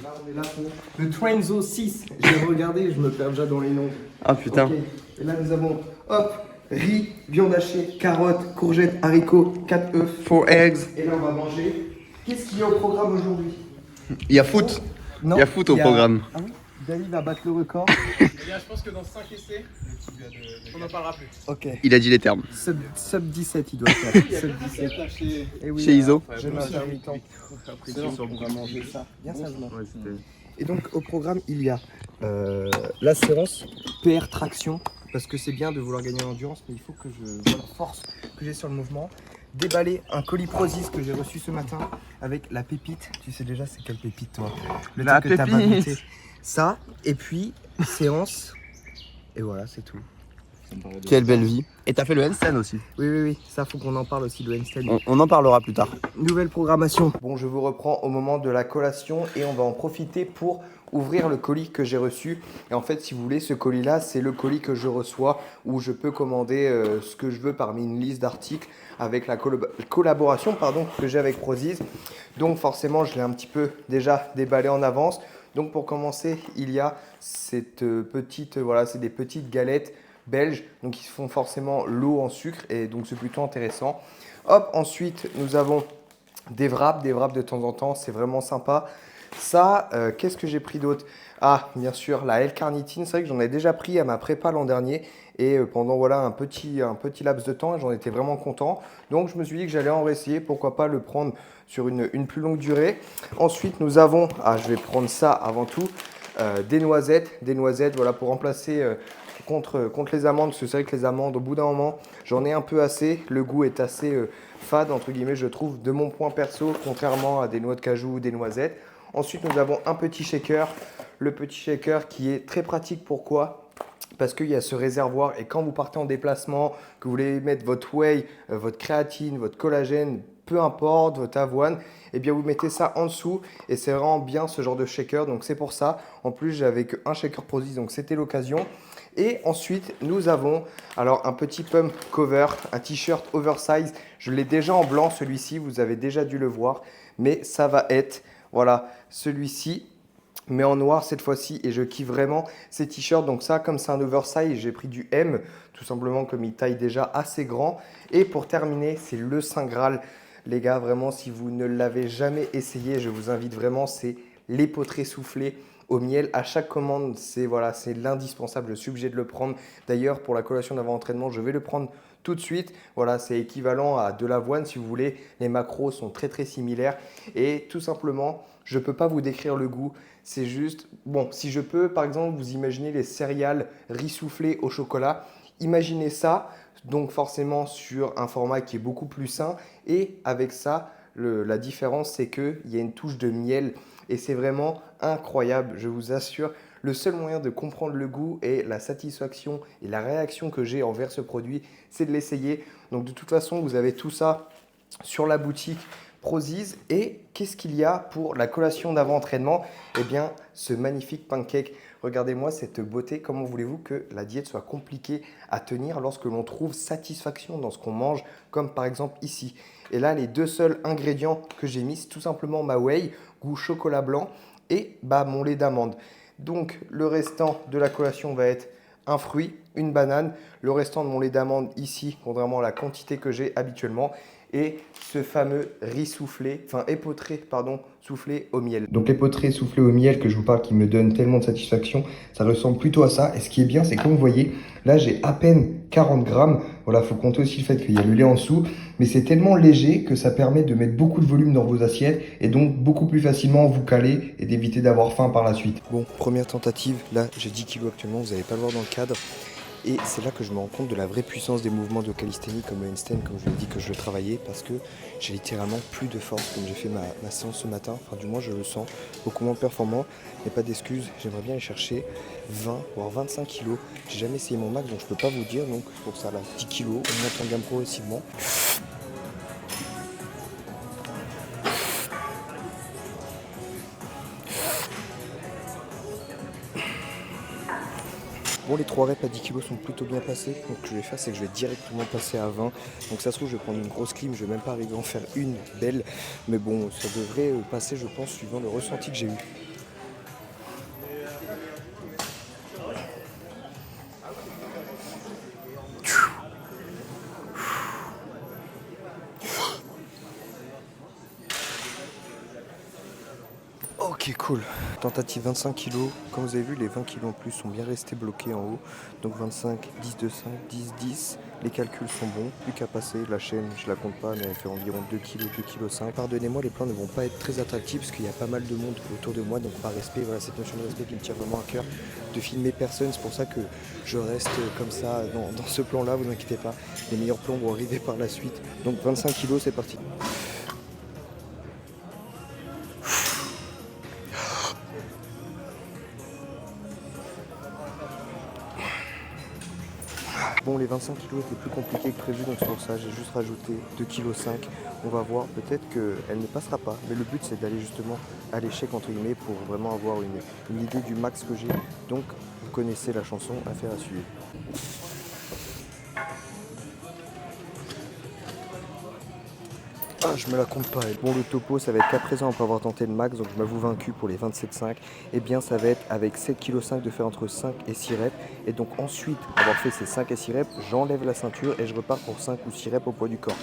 Là, on est là pour le Trenzo 6. J'ai regardé, je me perds déjà dans les noms. Ah putain. Okay. Et là, nous avons, hop, riz, viande hachée, carottes, courgettes, haricots, 4 œufs. 4 eggs. Et là, on va manger. Qu'est-ce qu'il y a au programme aujourd'hui? Il y a foot. Non, Il y a foot au programme. Ah oui, Dali va battre le record. Eh bien, je pense que dans 5 essais, on n'en parlera plus. Ok. Il a dit les termes. Sub 17, il doit faire. Sub 17. Et oui, Chez Iso. je m'intermittent. On va manger ça bien sagement. Et donc au programme il y a la séance PR traction parce que c'est bien de vouloir gagner en endurance mais il faut que je vois la force que j'ai sur le mouvement. Déballer un colis Prozis que j'ai reçu ce matin avec la pépite. Tu sais déjà c'est quelle pépite toi? Le La truc que t'as pas pépite. goûté. Ça et puis séance et voilà c'est tout. Quelle belle vie. Et t'as fait le handstand aussi. Oui, ça faut qu'on en parle aussi de handstand. On en parlera plus tard. Nouvelle programmation. Bon, je vous reprends au moment de la collation et on va en profiter pour ouvrir le colis que j'ai reçu. Et en fait, si vous voulez, ce colis-là, c'est le colis que je reçois où je peux commander ce que je veux parmi une liste d'articles avec la collaboration que j'ai avec Prozis. Donc forcément, je l'ai un petit peu déjà déballé en avance. Donc pour commencer, il y a cette petite, voilà, c'est des petites galettes belges, donc ils font forcément l'eau en sucre et donc c'est plutôt intéressant. Hop, ensuite nous avons des wraps de temps en temps, c'est vraiment sympa. Ça, qu'est-ce que j'ai pris d'autre? Ah, bien sûr, la L-carnitine, c'est vrai que j'en ai déjà pris à ma prépa l'an dernier et pendant voilà un petit laps de temps, j'en étais vraiment content. Donc je me suis dit que j'allais en réessayer, pourquoi pas le prendre sur une plus longue durée. Ensuite, nous avons, je vais prendre ça avant tout, des noisettes, voilà pour remplacer contre les amandes, parce que c'est vrai que les amandes, au bout d'un moment, j'en ai un peu assez. Le goût est assez fade, entre guillemets, je trouve, de mon point perso, contrairement à des noix de cajou ou des noisettes. Ensuite, nous avons un petit shaker. Le petit shaker qui est très pratique. Pourquoi? Parce qu'il y a ce réservoir et quand vous partez en déplacement, que vous voulez mettre votre whey, votre créatine, votre collagène, peu importe, votre avoine, eh bien vous mettez ça en dessous et c'est vraiment bien ce genre de shaker. Donc c'est pour ça. En plus, j'avais qu'un shaker Prozis, donc c'était l'occasion. Et ensuite, nous avons alors un petit pump cover, un t-shirt oversize. Je l'ai déjà en blanc, celui-ci, vous avez déjà dû le voir. Mais ça va être, voilà, celui-ci, mais en noir cette fois-ci. Et je kiffe vraiment ces t-shirts. Donc ça, comme c'est un oversize, j'ai pris du M, tout simplement comme il taille déjà assez grand. Et pour terminer, c'est le Saint Graal. Les gars, vraiment, si vous ne l'avez jamais essayé, je vous invite vraiment, c'est l'épeautré soufflé au miel. À chaque commande, c'est l'indispensable, je suis obligé de le prendre. D'ailleurs, pour la collation d'avant-entraînement, je vais le prendre tout de suite. Voilà, c'est équivalent à de l'avoine si vous voulez. Les macros sont très très similaires et tout simplement, je ne peux pas vous décrire le goût. C'est juste, bon, si je peux par exemple vous imaginez les céréales riz soufflé au chocolat, imaginez ça, donc forcément sur un format qui est beaucoup plus sain et avec ça, la différence c'est qu'il y a une touche de miel. Et c'est vraiment incroyable, je vous assure. Le seul moyen de comprendre le goût et la satisfaction et la réaction que j'ai envers ce produit, c'est de l'essayer. Donc de toute façon, vous avez tout ça sur la boutique Prozis. Et qu'est-ce qu'il y a pour la collation d'avant-entraînement? Eh bien, ce magnifique pancake. Regardez-moi cette beauté. Comment voulez-vous que la diète soit compliquée à tenir lorsque l'on trouve satisfaction dans ce qu'on mange, comme par exemple ici. Et là, les deux seuls ingrédients que j'ai mis, c'est tout simplement ma whey, goût chocolat blanc, et mon lait d'amande. Donc, le restant de la collation va être un fruit, une banane, le restant de mon lait d'amande ici, contrairement à la quantité que j'ai habituellement, et ce fameux riz soufflé, épeautré, soufflé au miel. Donc l'épeautré soufflé au miel que je vous parle qui me donne tellement de satisfaction, ça ressemble plutôt à ça. Et ce qui est bien, c'est comme vous voyez, là j'ai à peine 40 grammes. Voilà, il faut compter aussi le fait qu'il y a le lait en dessous. Mais c'est tellement léger que ça permet de mettre beaucoup de volume dans vos assiettes et donc beaucoup plus facilement vous caler et d'éviter d'avoir faim par la suite. Bon, première tentative, là j'ai 10 kilos actuellement, vous n'allez pas le voir dans le cadre. Et c'est là que je me rends compte de la vraie puissance des mouvements de calisthénie comme le handstand, comme je l'ai dit que je le travaillais, parce que j'ai littéralement plus de force comme j'ai fait ma séance ce matin. Enfin du moins je le sens beaucoup moins performant. Mais pas d'excuses, j'aimerais bien aller chercher 20 voire 25 kilos. J'ai jamais essayé mon max donc je peux pas vous dire. Donc pour ça là, 10 kilos, on monte en gamme progressivement. Bon, les 3 reps à 10 kg sont plutôt bien passés. Donc, ce que je vais faire, c'est que je vais directement passer à 20. Donc, ça se trouve, je vais prendre une grosse clim. Je vais même pas arriver à en faire une belle. Mais bon, ça devrait passer, je pense, suivant le ressenti que j'ai eu. Ok, cool. Tentative 25 kg. Comme vous avez vu, les 20 kg en plus sont bien restés bloqués en haut. Donc 25, 10 de 5, 10, 10. Les calculs sont bons. Plus qu'à passer. La chaîne, je la compte pas, mais elle fait environ 2 kg, 2 kg 5. Pardonnez-moi, les plans ne vont pas être très attractifs parce qu'il y a pas mal de monde autour de moi. Donc par respect, voilà cette notion de respect qui me tient vraiment à cœur de filmer personne. C'est pour ça que je reste comme ça dans ce plan-là. Vous inquiétez pas. Les meilleurs plans vont arriver par la suite. Donc 25 kg, c'est parti. Bon, les 25 kg étaient plus compliqués que prévu, donc c'est pour ça j'ai juste rajouté 2,5 kg. On va voir, peut-être qu'elle ne passera pas. Mais le but, c'est d'aller justement à l'échec, entre guillemets, pour vraiment avoir une idée du max que j'ai. Donc, vous connaissez la chanson, affaire à suivre. Ah, je me la compte pas. Bon, le topo, ça va être qu'à présent, après avoir tenté le max, donc je m'avoue vaincu pour les 27,5. Et bien, ça va être avec 7,5 kg de faire entre 5 et 6 reps. Et donc, ensuite, avoir fait ces 5 et 6 reps, j'enlève la ceinture et je repars pour 5 ou 6 reps au poids du corps.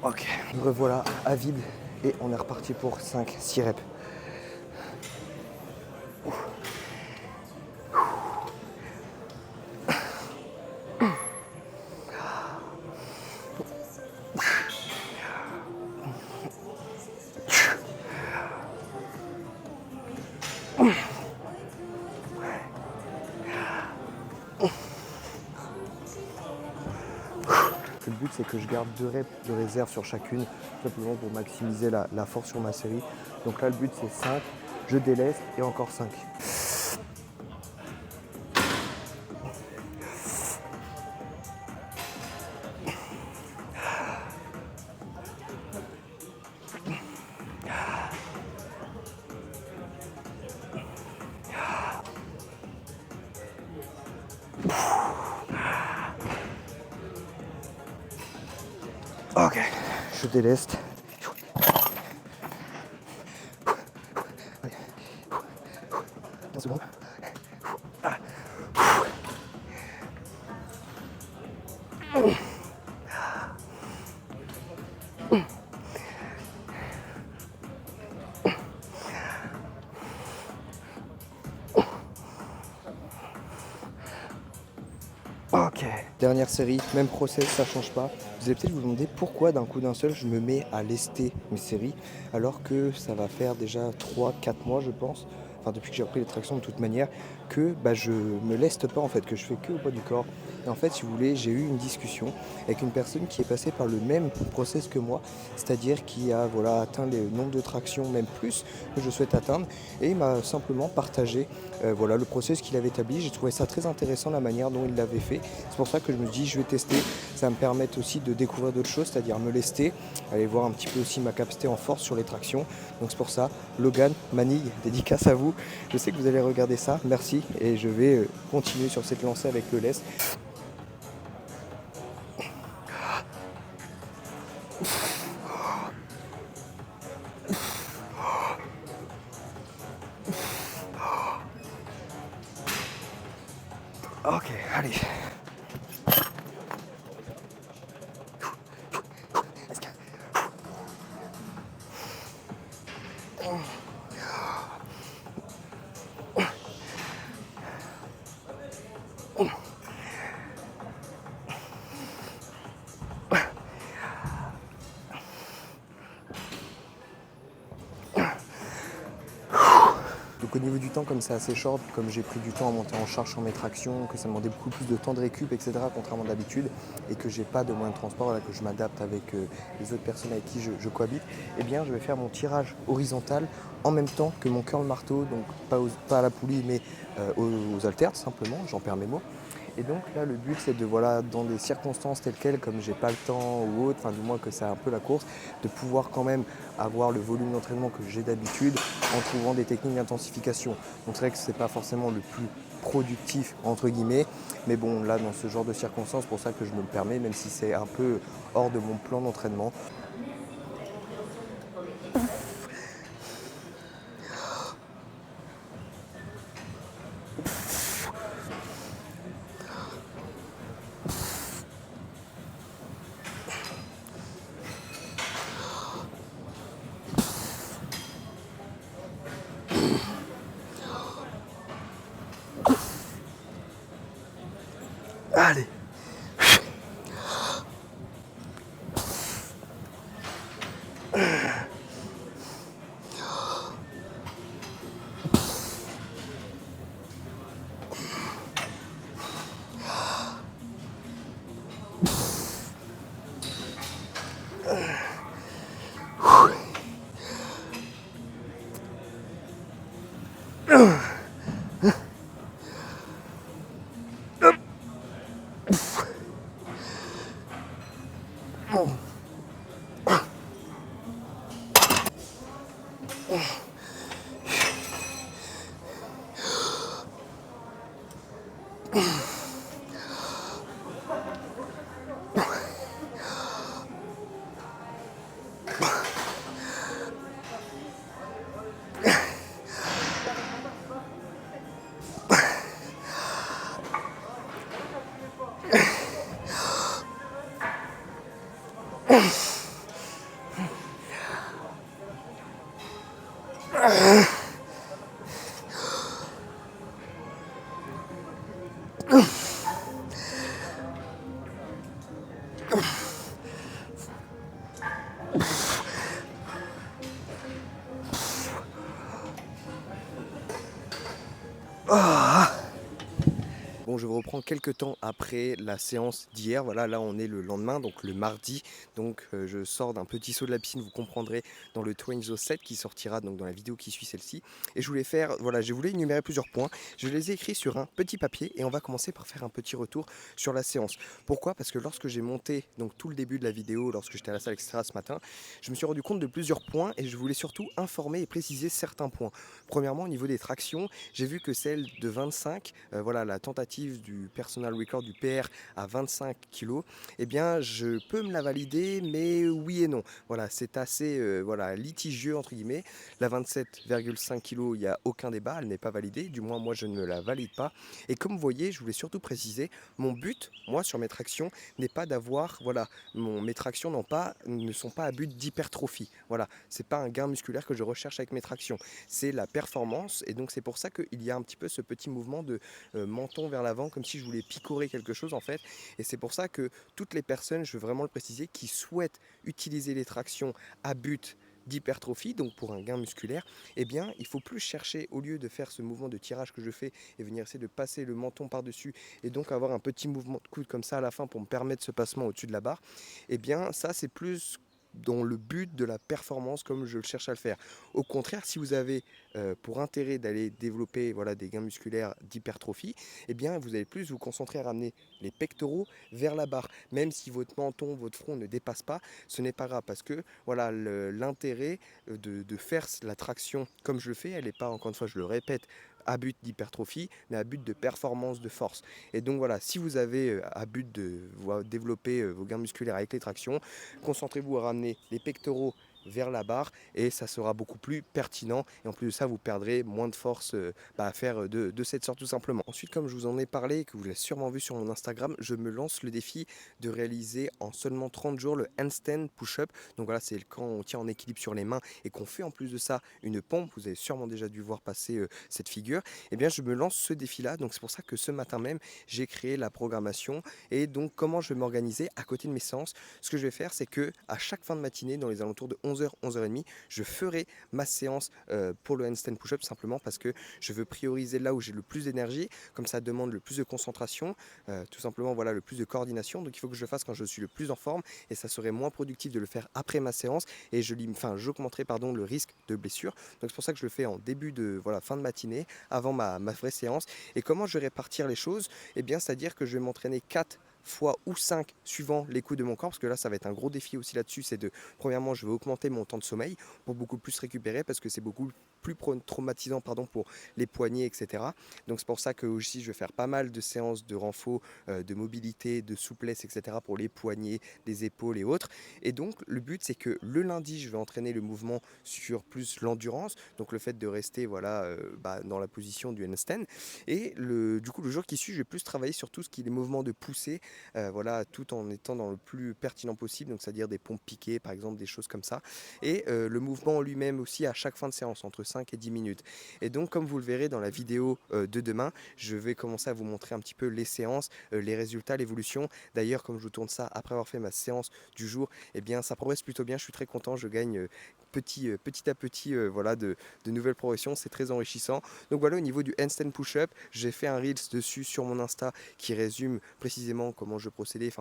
Ok, nous revoilà à vide et on est reparti pour 5-6 reps. Le but, c'est que je garde 2 reps de réserve sur chacune, simplement pour maximiser la force sur ma série. Donc là, le but, c'est 5, je déleste et encore 5. Ok, je déleste. Allez. 15 secondes. Ok, dernière série, même process, ça change pas. Vous allez peut-être vous demander pourquoi d'un coup d'un seul je me mets à lester mes séries alors que ça va faire déjà 3-4 mois je pense, enfin depuis que j'ai repris les tractions de toute manière, que je me leste pas en fait, que je fais que au poids du corps. Et en fait si vous voulez j'ai eu une discussion avec une personne qui est passée par le même process que moi, c'est-à-dire qui a atteint les nombres de tractions, même plus que je souhaite atteindre, et il m'a simplement partagé le process qu'il avait établi. J'ai trouvé ça très intéressant la manière dont il l'avait fait. C'est pour ça que je me dis je vais tester, ça va me permettre aussi de découvrir d'autres choses, c'est-à-dire me lester, aller voir un petit peu aussi ma capacité en force sur les tractions. Donc c'est pour ça, Logan, Manille, dédicace à vous. Je sais que vous allez regarder ça, merci, et je vais continuer sur cette lancée avec le lest. Ok, allez. Donc au niveau du temps, comme c'est assez short, comme j'ai pris du temps à monter en charge sur mes tractions, que ça demandait beaucoup plus de temps de récup, etc. contrairement d'habitude, et que j'ai pas de moyen de transport, que je m'adapte avec les autres personnes avec qui je cohabite, eh bien je vais faire mon tirage horizontal en même temps que mon curl marteau, donc pas à la poulie mais aux haltères simplement, j'en perds mes mots. Et donc là, le but, c'est de, voilà, dans des circonstances telles quelles, comme j'ai pas le temps ou autre, enfin du moins que c'est un peu la course, de pouvoir quand même avoir le volume d'entraînement que j'ai d'habitude en trouvant des techniques d'intensification. Donc c'est vrai que c'est pas forcément le plus productif entre guillemets, mais bon là dans ce genre de circonstances, c'est pour ça que je me le permets, même si c'est un peu hors de mon plan d'entraînement. Allez. Bon, je vous reprends quelques temps après la séance d'hier. Voilà, là on est le lendemain, donc le mardi. Donc je sors d'un petit saut de la piscine, vous comprendrez, dans le Twainzo 7 qui sortira donc dans la vidéo qui suit celle-ci. Et je voulais faire, voilà, je voulais énumérer plusieurs points. Je les ai écrits sur un petit papier et on va commencer par faire un petit retour sur la séance. Pourquoi? Parce que lorsque j'ai monté donc tout le début de la vidéo, lorsque j'étais à la salle, etc. ce matin, je me suis rendu compte de plusieurs points et je voulais surtout informer et préciser certains points. Premièrement, au niveau des tractions, j'ai vu que celle de 25, voilà, la tentative du personal record du PR à 25 kg, eh bien je peux me la valider, mais oui et non. Voilà, c'est assez voilà, litigieux entre guillemets. La 27,5 kg, il n'y a aucun débat, elle n'est pas validée, du moins moi je ne la valide pas. Et comme vous voyez, je voulais surtout préciser, mon but, moi sur mes tractions, n'est pas d'avoir, voilà, mes tractions ne sont pas à but d'hypertrophie. Voilà, c'est pas un gain musculaire que je recherche avec mes tractions, c'est la performance. Et donc c'est pour ça qu'il y a un petit peu ce petit mouvement de menton vers l'avant, comme si je voulais picorer quelque chose en fait. Et c'est pour ça que toutes les personnes, je veux vraiment le préciser, qui souhaitent utiliser les tractions à but d'hypertrophie, donc pour un gain musculaire, eh bien il faut plus chercher, au lieu de faire ce mouvement de tirage que je fais et venir essayer de passer le menton par-dessus et donc avoir un petit mouvement de coude comme ça à la fin pour me permettre ce passement au-dessus de la barre, eh bien ça c'est plus dans le but de la performance comme je le cherche à le faire. Au contraire, si vous avez pour intérêt d'aller développer, voilà, des gains musculaires d'hypertrophie, eh bien vous allez plus vous concentrer à ramener les pectoraux vers la barre. Même si votre menton, votre front ne dépasse pas, ce n'est pas grave, parce que voilà, l'intérêt de faire la traction comme je le fais, elle n'est pas, encore une fois je le répète, à but d'hypertrophie, mais à but de performance, de force. Et donc voilà, si vous avez à but de développer vos gains musculaires avec les tractions, concentrez-vous à ramener les pectoraux vers la barre et ça sera beaucoup plus pertinent, et en plus de ça vous perdrez moins de force à faire de cette sorte tout simplement. Ensuite, comme je vous en ai parlé et que vous l'avez sûrement vu sur mon Instagram, je me lance le défi de réaliser en seulement 30 jours le handstand push-up. Donc voilà, c'est quand on tient en équilibre sur les mains et qu'on fait en plus de ça une pompe. Vous avez sûrement déjà dû voir passer cette figure. Et bien je me lance ce défi là, donc c'est pour ça que ce matin même j'ai créé la programmation. Et donc comment je vais m'organiser à côté de mes séances? Ce que je vais faire, c'est que à chaque fin de matinée, dans les alentours de 11h, 11h30, je ferai ma séance pour le handstand push-up simplement parce que je veux prioriser là où j'ai le plus d'énergie, comme ça demande le plus de concentration, tout simplement voilà le plus de coordination, donc il faut que je le fasse quand je suis le plus en forme et ça serait moins productif de le faire après ma séance et j'augmenterai le risque de blessure. Donc c'est pour ça que je le fais en début de fin de matinée, avant ma vraie séance. Et comment je vais répartir les choses? Eh bien, c'est-à-dire que je vais m'entraîner 4 fois ou 5 suivant les coups de mon corps, parce que là ça va être un gros défi aussi là-dessus, c'est premièrement je vais augmenter mon temps de sommeil pour beaucoup plus récupérer, parce que c'est beaucoup plus traumatisant pour les poignets, etc. Donc c'est pour ça que aussi je vais faire pas mal de séances de renfort, de mobilité, de souplesse, etc. pour les poignets, les épaules et autres. Et donc le but c'est que le lundi je vais entraîner le mouvement sur plus l'endurance, donc le fait de rester dans la position du handstand. Et du coup le jour qui suit je vais plus travailler sur tout ce qui est les mouvements de poussée, tout en étant dans le plus pertinent possible, donc c'est-à-dire des pompes piquées par exemple, des choses comme ça. Et le mouvement lui-même aussi à chaque fin de séance, entre 5 et 10 minutes. Et donc comme vous le verrez dans la vidéo de demain, je vais commencer à vous montrer un petit peu les séances, les résultats, l'évolution. D'ailleurs comme je vous tourne ça après avoir fait ma séance du jour, eh bien ça progresse plutôt bien, je suis très content, je gagne petit à petit de nouvelles progressions, c'est très enrichissant. Donc voilà, au niveau du handstand push-up, j'ai fait un reels dessus sur mon Insta qui résume précisément comment je procédais,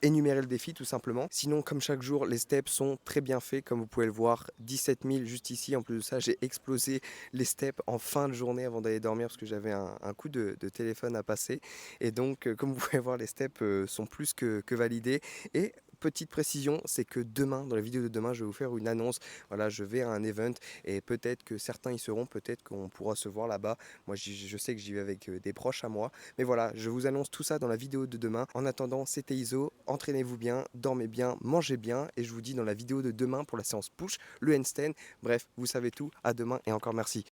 énumérer le défi tout simplement. Sinon comme chaque jour, les steps sont très bien faits, comme vous pouvez le voir, 17 000 juste ici. En plus de ça, j'ai explosé les steps en fin de journée avant d'aller dormir parce que j'avais un coup de téléphone à passer. Et donc comme vous pouvez voir, les steps sont plus que validés. Et petite précision, c'est que demain, dans la vidéo de demain, je vais vous faire une annonce. Voilà, je vais à un event et peut-être que certains y seront, peut-être qu'on pourra se voir là-bas. Moi, je sais que j'y vais avec des proches à moi. Mais voilà, je vous annonce tout ça dans la vidéo de demain. En attendant, c'était Iso. Entraînez-vous bien, dormez bien, mangez bien. Et je vous dis dans la vidéo de demain pour la séance push, le handstand. Bref, vous savez tout. À demain et encore merci.